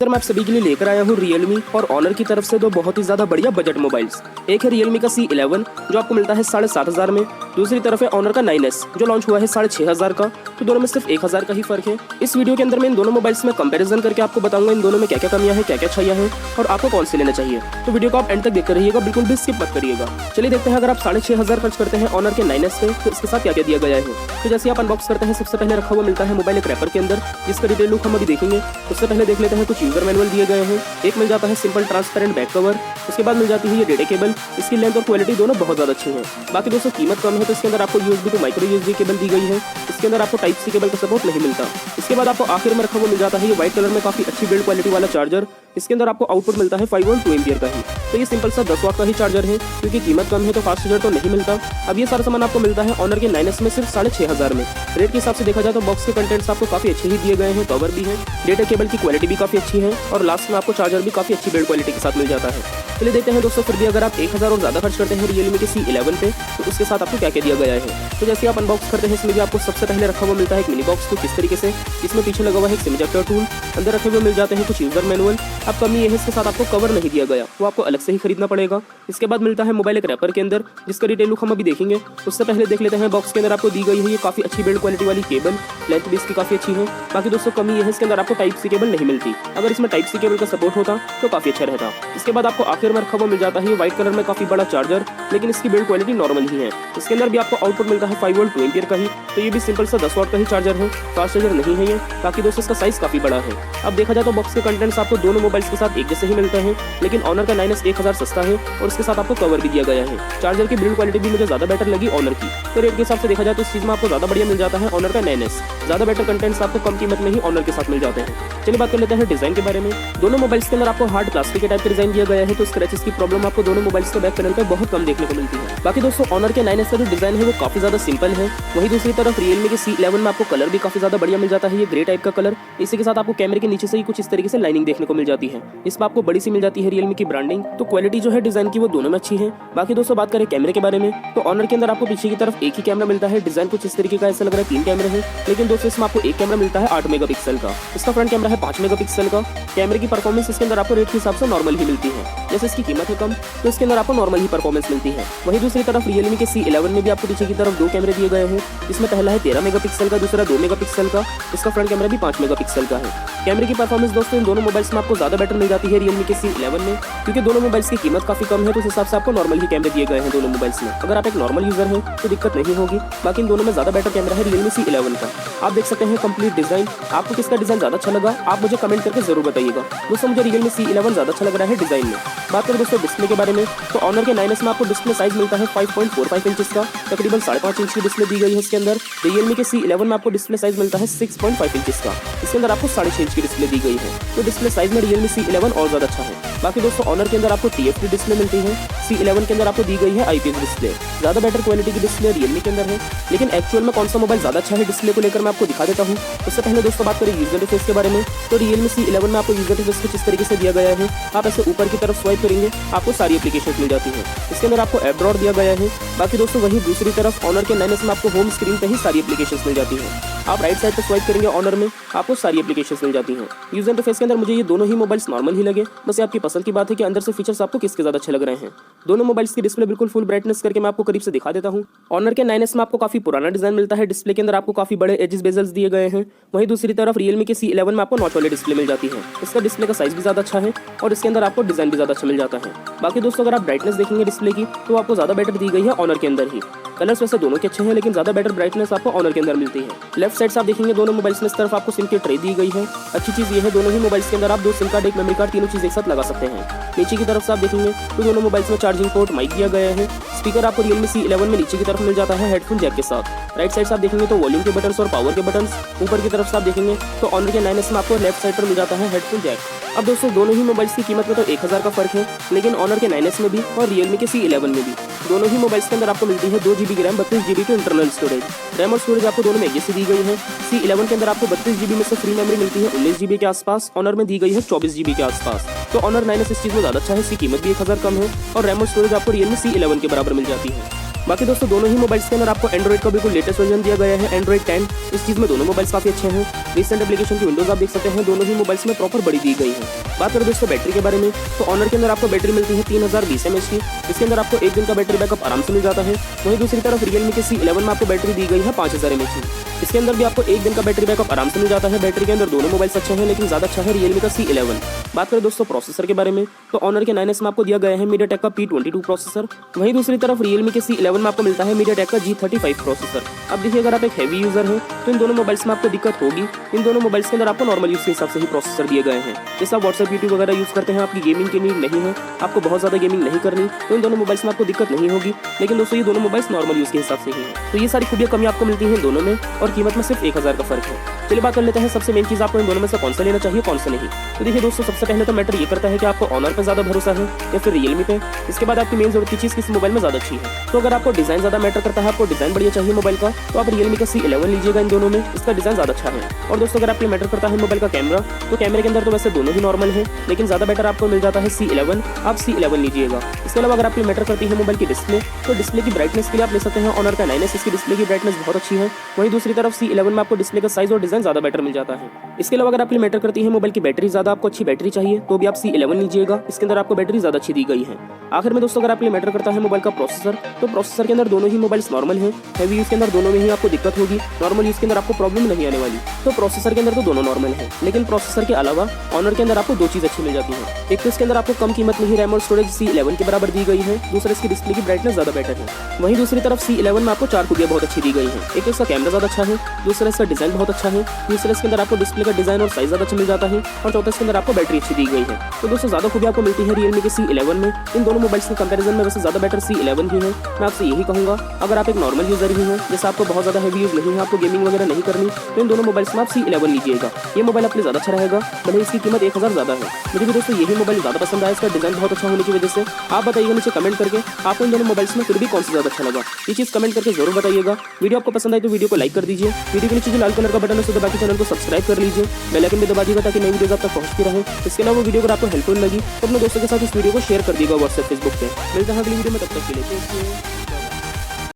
Sir मैं आप सभी के लिए लेकर आया हूँ Realme और Honor की तरफ से दो बहुत ही ज्यादा बढ़िया बजट मोबाइल्स। एक है Realme का C11 जो आपको मिलता है 7,500 में, दूसरी तरफ है Honor का 9S जो लॉन्च हुआ है 6,500 का। तो दोनों में सिर्फ 1,000 का ही फर्क है। इस वीडियो के अंदर मैं इन दोनों मोबाइल्स में कंपैरिजन करके आपको बताऊंगा इन दोनों में क्या क्या कमियां हैं, क्या क्या अच्छाइयां हैं और आपको कौन से लेना चाहिए। तो वीडियो को आप एंड तक देखते रहिएगा, बिल्कुल भी स्किप मत करिएगा। चलिए देखते हैं, अगर आप 6,500 खर्च करते हैं Honor के 9S पे तो इसके साथ क्या क्या दिया गया है। तो जैसे आप अनबॉक्स करते हैं, सबसे पहले रखा हुआ मिलता है मोबाइल एक रैपर के अंदर, जिसका डिटेल लुक हम अभी देखेंगे। उससे पहले देख लेते हैं कुछ यूजर मैनुअल दिए गए हैं। एक मिल जाता है सिंपल ट्रांसपेरेंट बैक कवर, उसके बाद मिल जाती है ये डेटा केबल। इसकी लेंथ और क्वालिटी दोनों बहुत ज़्यादा अच्छी है। बाकी दोस्तों कीमत कम है तो इसके अंदर आपको USB to micro USB cable दी गई है। इसके अंदर आपको टाइप C केबल का सपोर्ट नहीं मिलता। इसके बाद आपको आखिर में रखा हुआ मिल जाता है ये व्हाइट कलर में काफी अच्छी बिल्ड क्वालिटी वाला चार्जर। इसके अंदर आपको आउटपुट मिलता है 5 वोल्ट 2 एम्पियर का ही। तो ये सिंपल सा 10 वाट का ही चार्जर है, क्योंकि कीमत कम है तो फास्ट चार्जर तो नहीं मिलता। अब ये सारा सामान आपको मिलता है Honor के 9S में सिर्फ 6,500 में। रेट के हिसाब से देखा जाए तो बॉक्स के कंटेंट्स आपको काफी अच्छे ही दिए गए हैं, कवर भी है, डेटा केबल की क्वालिटी भी काफी अच्छी है और लास्ट में आपको चार्जर भी काफी अच्छी बिल्ड क्वालिटी के साथ मिल जाता है। चलिए देखते हैं दोस्तों, फिर भी अगर आप 1,000 और ज्यादा खर्च करते हैं Realme के C11 पे तो उसके साथ आपको क्या क्या दिया गया है। तो जैसे आप अनबॉक्स करते हैं, इसमें भी आपको सबसे पहले रखा हुआ मिलता है एक मिनी बॉक्स कुछ इस तरीके से, जिसमें पीछे लगा हुआ है एक सिम इजेक्टर टूल। अंदर रखे हुए मिल जाते हैं कुछ यूजर मैनुअल। अब कमी यह है इसके साथ आपको कवर नहीं दिया गया, वो आपको अलग से ही खरीदना पड़ेगा। इसके बाद मिलता है मोबाइल एक रैपर के अंदर, जिसका डिटेल लुक हम अभी देखेंगे। उससे पहले देख लेते हैं बॉक्स के अंदर आपको दी गई है ये काफी अच्छी बिल्ड क्वालिटी वाली केबल, लेंथ भी इसकी काफी अच्छी है। बाकी दोस्तों कमी यह है इसके अंदर आपको टाइप C केबल नहीं मिलती। अगर इसमें टाइप C केबल का सपोर्ट होता तो काफी अच्छा रहता। इसके बाद आपको आखिर में रखा हुआ मिल जाता है ये व्हाइट कलर में काफी बड़ा चार्जर, लेकिन इसकी बिल्ड क्वालिटी नॉर्मल ही है। इसके अंदर भी आपको आउटपुट मिलता है 5 वोल्ट 2 एम्पियर का ही। तो ये भी सिंपल सा 10 वाट का ही चार्जर है, फास्ट चार्जर नहीं है ये। बाकी दोस्तों इसका साइज काफी बड़ा है। अब देखा जाए तो बॉक्स के कंटेंट्स आपको दोनों मोबाइल्स के साथ एक जैसे ही मिलते हैं, लेकिन Honor का 9S 1,000 सस्ता है और इसके साथ आपको कवर भी दिया गया है। चार्जर की बिल्ड क्वालिटी भी मुझे ज्यादा बेटर लगी Honor की। तो रेट के हिसाब से देखा जाए तो इस चीज में आपको ज्यादा बढ़िया मिल जाता है Honor का 9S। ज्यादा बेटर कंटेंट्स आपको कम कीमत में ही Honor के साथ मिल जाते हैं। चलिए बात कर लेते हैं डिजाइन के बारे में। दोनों मोबाइल्स के अंदर आपको हार्ड प्लास्टिक के टाइप का डिजाइन दिया गया है, तो स्क्रैचेस की प्रॉब्लम आपको दोनों मोबाइल्स के बैक पैनल पर बहुत कम देखने को मिलती है। बाकी दोस्तों Honor के 9S का जो डिजाइन है वो काफी ज्यादा सिंपल है। वहीं दूसरी तरफ Realme के C11 में आपको कलर भी काफी ज्यादा बढ़िया मिल जाता है, ये ग्रे टाइप का कलर। इसी के साथ आपको कैमरे के नीचे से ही कुछ इस तरीके से लाइनिंग देखने को मिल जाती है। इस पर आपको बड़ी सी मिल जाती है Realme की ब्रांडिंग। तो क्वालिटी जो है डिजाइन की वो दोनों में अच्छी है। बाकी दोस्तों बात करें कैमरे के बारे में, तो Honor के अंदर आपको पीछे की तरफ एक ही कैमरा मिलता है। डिजाइन कुछ इस तरीके का ऐसा लग रहा है 3 कैमरे हैं, लेकिन दोस्तों इसमें आपको एक कैमरा मिलता है 8 मेगापिक्सल का। इसका फ्रंट कैमरा है 5 मेगापिक्सल का। कैमरे की परफॉर्मेंस इसके अंदर आपको रेट के हिसाब से नॉर्मल ही मिलती है। जैसे इसकी कीमत है कम तो इसके अंदर आपको नॉर्मल ही परफॉर्मेंस मिलती है। वहीं दूसरी तरफ Realme के C11 में भी आपको पीछे की तरफ 2 कैमरे दिए गए हैं, जिसमें पहला है 13 मेगापिक्सल का, दूसरा 2 मेगापिक्सल का। इसका फ्रंट कैमरा भी 5 मेगापिक्सल का है। कैमरे की परफॉर्मेंस दोस्तों इन दोनों मोबाइल्स में आपको ज्यादा बेटर मिल जाती है Realme के C11 में, क्योंकि दोनों मोबाइल्स की कीमत काफी कम है, तो उस हिसाब से आपको नॉर्मल ही कैमरे दिए गए हैं दोनों मोबाइल्स में। अगर आप एक नॉर्मल यूजर हैं तो दिक्कत नहीं होगी। बाकी इन दोनों में ज्यादा बेटर कैमरा है Realme C11 का। आप देख सकते हैं कंप्लीट डिजाइन। आपको किसका डिजाइन ज्यादा अच्छा लगा आप मुझे कमेंट करके जरूर बताइएगा। दोस्तों मुझे Realme C11 ज्यादा अच्छा लग रहा है डिजाइन में। बात करें दोस्तों डिस्प्ले के बारे में, तो Honor के 9S में आपको डिस्प्ले साइज मिलता है 5.45 इंचेस का, तकरीबन 5.5 इंच की डिस्प्ले दी गई है इसके अंदर। Realme के C11 में आपको डिस्प्ले साइज मिलता है 6.5 इंचेस का, इसके अंदर आपको 6.5 इंच की डिस्प्ले दी गई है। तो डिस्प्ले साइज में Realme C11 और ज्यादा अच्छा है। बाकी दोस्तों Honor के अंदर आपको TFT डिस्प्ले मिलती है, C11 के अंदर आपको दी गई है IPS डिस्प्ले। ज्यादा बेटर क्वालिटी की डिस्प्ले Realme के अंदर है, लेकिन एक्चुअल में कौन सा मोबाइल ज्यादा अच्छा है डिस्प्ले को लेकर मैं आपको दिखा देता हूँ। उससे पहले दोस्तों बात करें यूजर इंटरफेस के बारे में, तो Realme C11 में आपको यूजर इंटरफेस कुछ इस तरीके से दिया गया है। आप ऐसे ऊपर की तरफ स्वाइप करेंगे आपको सारी एप्लीकेशन मिल जाती है। इसके अंदर आपको ऐप ड्रॉअर दिया गया है। बाकी दोस्तों वहीं दूसरी तरफ Honor के 9S में आपको होम स्क्रीन पे ही सारी एप्लीकेशंस मिल जाती हैं। आप राइट साइड पे स्वाइप करेंगे Honor में आपको सारी एप्लीकेशंस मिल जाती हैं। यूजर इंटरफेस के अंदर मुझे ये दोनों ही मोबाइल्स नॉर्मल ही लगे, बस ये आपकी पसंद की बात है कि अंदर से फीचर्स आपको किसके ज्यादा अच्छे लग रहे हैं। दोनों मोबाइल्स की डिस्प्ले बिल्कुल फुल ब्राइटनेस करके मैं आपको करीब से दिखा देता हूँ। Honor के 9S में आपको काफी पुराना डिजाइन मिलता है, डिस्प्ले के अंदर आपको काफी बड़े एजेस बेजल्स दिए गए हैं। वहीं दूसरी तरफ Realme के C11 में आपको नॉच वाली डिस्प्ले मिल जाती है। इसका डिस्प्ले का साइज भी ज्यादा अच्छा है और इसके अंदर आपको डिजाइन भी ज्यादा अच्छा मिल जाता है। बाकी दोस्तों अगर आप ब्राइटनेस देखेंगे डिस्प्ले की तो आपको ज्यादा बेटर दी गई है Honor के अंदर ही। कलर्स वैसे दोनों के अच्छे हैं, लेकिन ज्यादा बेटर ब्राइटनेस आपको Honor के अंदर मिलती है। लेफ्ट साइड से आप देखेंगे दोनों मोबाइल्स में इस तरफ आपको सिम की ट्रे दी गई है। अच्छी चीज ये है दोनों ही मोबाइल्स के अंदर आप 2 सिम कार्ड, 1 मेमोरी कार्ड, तीनों चीज एक साथ लगा सकते हैं। नीचे की तरफ से आप देखेंगे तो दोनों मोबाइल्स में चार्जिंग पोर्ट, माइक दिया गया है। स्पीकर आपको Realme C11 में नीचे की तरफ मिल जाता है हेडफोन जैक के साथ। राइट साइड से आप देखेंगे तो वॉल्यूम के बटन्स और पावर के बटन्स। ऊपर की तरफ से आप देखेंगे तो Honor के 9S में आपको लेफ्ट साइड पर मिल जाता है हेडफोन जैक। अब दोस्तों दोनों ही मोबाइल्स की कीमत में तो 1,000 का फर्क है, लेकिन Honor के 9S में भी और Realme के C11 में भी दोनों ही मोबाइल्स के अंदर आपको मिलती है 2 GB रैम, 32 GB की इंटरनल स्टोरेज। रैम और स्टोरेज आपको दोनों में एक जैसी दी गई है। C11 के अंदर आपको 32 GB में से फ्री मेमोरी मिलती है 19 GB के आसपास, Honor में दी गई है 24 GB के आसपास। तो Honor 9S इस चीज में ज्यादा अच्छा है, इसकी कीमत भी 1,000 कम है और रैम और स्टोरेज आपको Realme C11 के बराबर मिल जाती है। बाकी दोस्तों दोनों ही मोबाइल्स के अंदर आपको एंड्रॉइड का बिल्कुल लेटेस्ट वर्जन दिया गया है, एंड्रॉइड 10। इस चीज़ में दोनों मोबाइल्स काफ़ी अच्छे हैं। रिसेंट एप्लीकेशन की विंडोज आप देख सकते हैं, दोनों ही मोबाइल्स में प्रॉपर बड़ी दी गई है। बात करें दोस्तों बैटरी के बारे में, तो ऑनर के अंदर आपको बैटरी मिलती है 3020 mAh की। इसके अंदर आपको एक दिन का बैटरी बैकअप आराम से मिल जाता है। वहीं दूसरी तरफ Realme के C11 में आपको बैटरी दी गई है 5000 mAh की। इसके अंदर भी आपको एक दिन का बैटरी बैकअप आराम से मिल जाता है। बैटरी के अंदर दोनों मोबाइल्स अच्छे हैं, लेकिन ज़्यादा अच्छा है Realme का C11। बात करें दोस्तों प्रोसेसर के बारे में, तो ऑनर के 9S में आपको दिया गया है MediaTek का P22 प्रोसेसर। वहीं दूसरी तरफ Realme के C11 में आपको मिलता है MediaTek का G35 प्रोसेसर। अब देखिए, अगर आप एक हैवी यूजर हैं तो इन दोनों मोबाइल्स में आपको दिक्कत होगी। इन दोनों मोबाइल्स के अंदर आपको नॉर्मल यूज के हिसाब से ही प्रोसेसर दिए गए हैं। जैसे आप व्हाट्सएप यूट्यूब वगैरह यूज करते हैं, आपकी गेमिंग की नीड नहीं है, आपको बहुत ज़्यादा गेमिंग नहीं करनी, तो इन दोनों मोबाइल्स में आपको दिक्कत नहीं होगी। लेकिन दोस्तों ये दोनों मोबाइल्स नॉर्मल यूज के हिसाब से ही हैं। तो ये सारी खूबियाँ कमी आपको मिलती हैं दोनों में, और कीमत में सिर्फ 1000 का फर्क है। चलिए बात कर लेते हैं सबसे मेन चीज़, आपको इन दोनों में से कौन सा लेना चाहिए, कौन सा नहीं। तो देखिए दोस्तों, सबसे पहले तो मैटर ये करता है कि आपको ऑनर पे ज़्यादा भरोसा है या फिर Realme पे। इसके बाद आपकी मेन जरूरत की चीज़ किस मोबाइल में ज़्यादा अच्छी है। तो अगर आपको डिज़ाइन ज़्यादा मैटर करता है, आपको डिज़ाइन बढ़िया चाहिए मोबाइल का, तो आप Realme का C11 लीजिएगा। इन दोनों में इसका डिज़ाइन ज़्यादा अच्छा है। और दोस्तों अगर आपके मैटर करता है मोबाइल का कैमरा, तो कैमरे के अंदर तो वैसे दोनों ही नॉर्मल है, लेकिन ज़्यादा बेटर आपको मिल जाता है C11। आप C11 लीजिएगा। इसके अलावा अगर आपकी मैटर करती है मोबाइल की डिस्प्ले, तो डिस्प्ले की ब्राइटनेस के लिए आप ले सकते हैं ऑनर का 9S। इसकी डिस्प्ले की ब्राइटनेस बहुत अच्छी है। वहीं दूसरी तरफ C11 में आपको डिस्प्ले का साइज और डिज़ाइन ज़्यादा बेटर मिल जाता है। इसके अलावा अगर आपकी मैटर करती है मोबाइल की बैटरी, ज़्यादा आपको अच्छी बैटरी चाहिए, तो भी आप C11 लीजिएगा। इसके अंदर आपको बैटरी ज़्यादा अच्छी दी गई है। आखिर में दोस्तों, अगर आपके लिए मैटर करता है मोबाइल का प्रोसेसर, तो प्रोसेसर के अंदर दोनों ही मोबाइल्स नॉर्मल हैं। हैवी यूज़ के अंदर दोनों में ही आपको दिक्कत होगी, नॉर्मल यूज़ के अंदर आपको प्रॉब्लम नहीं आने वाली। तो प्रोसेसर के अंदर तो दोनों नॉर्मल है, लेकिन प्रोसेसर के अलावा ऑनर के अंदर आपको दो चीज़ अच्छी मिल जाती है। एक तो इसके अंदर आपको कम कीमत में ही रैम और स्टोरेज C11 के बराबर दी गई है। दूसरा, इसकी डिस्प्ले की ब्राइटनेस ज़्यादा बेटर है। वहीं दूसरी तरफ C11 में आपको 4 खूबियाँ बहुत अच्छी दी गई हैं। एक तो इसका कैमरा ज़्यादा अच्छा है, दूसरा इसका डिज़ाइन बहुत अच्छा है, तीसरा इसके अंदर आपको डिस्प्ले का डिज़ाइन और साइज ज़्यादा अच्छा मिल जाता है, और चौथा इसके अंदर आपको बैटरी अच्छी दी गई है। तो दोस्तों ज़्यादा खूबियाँ आपको मिलती है Realme के C11 में। इन दोनों मोबाइल्स के कंपैरिजन में वैसे ज़्यादा बेटर C11 ही है। मैं आपसे यही कहूँगा, अगर आप एक नॉर्मल यूज़र ही हैं, जैसे आपको बहुत ज़्यादा हैवी यूज़ नहीं है, आपको गेमिंग वगैरह नहीं करनी, तो इन दोनों मोबाइल्स में आप C11 लीजिएगा। ये मोबाइल आपके ज़्यादा अच्छा रहेगा, भले इसकी कीमत 1000 ज़्यादा है। मुझे भी दोस्तों यही मोबाइल ज़्यादा पसंद आया, इसका डिज़ाइन बहुत अच्छा होने की वजह से। आप बताइएगा नीचे कमेंट करके आपको इन दोनों मोबाइल्स में फिर भी कौन सा ज़्यादा अच्छा लगा। ये चीज़ कमेंट करके जरूर बताइएगा। वीडियो आपको पसंद आई तो वीडियो को लाइक कर दीजिए। वीडियो के नीचे जो लाल कलर का बटन है उसे दबा के चैनल को सब्सक्राइब कर लीजिए। बेल आइकन भी दबा दीजिएगा ताकि नई वीडियोस आप तक पहुंचती रहे। इसके अलावा वीडियो अगर आपको हेल्पफुल लगी तो अपने दोस्तों के साथ इस वीडियो को शेयर कर दीजिएगा व्हाट्सएप, फेसबुक पे। मिलते हैं अगली वीडियो में, तब तक के लिए।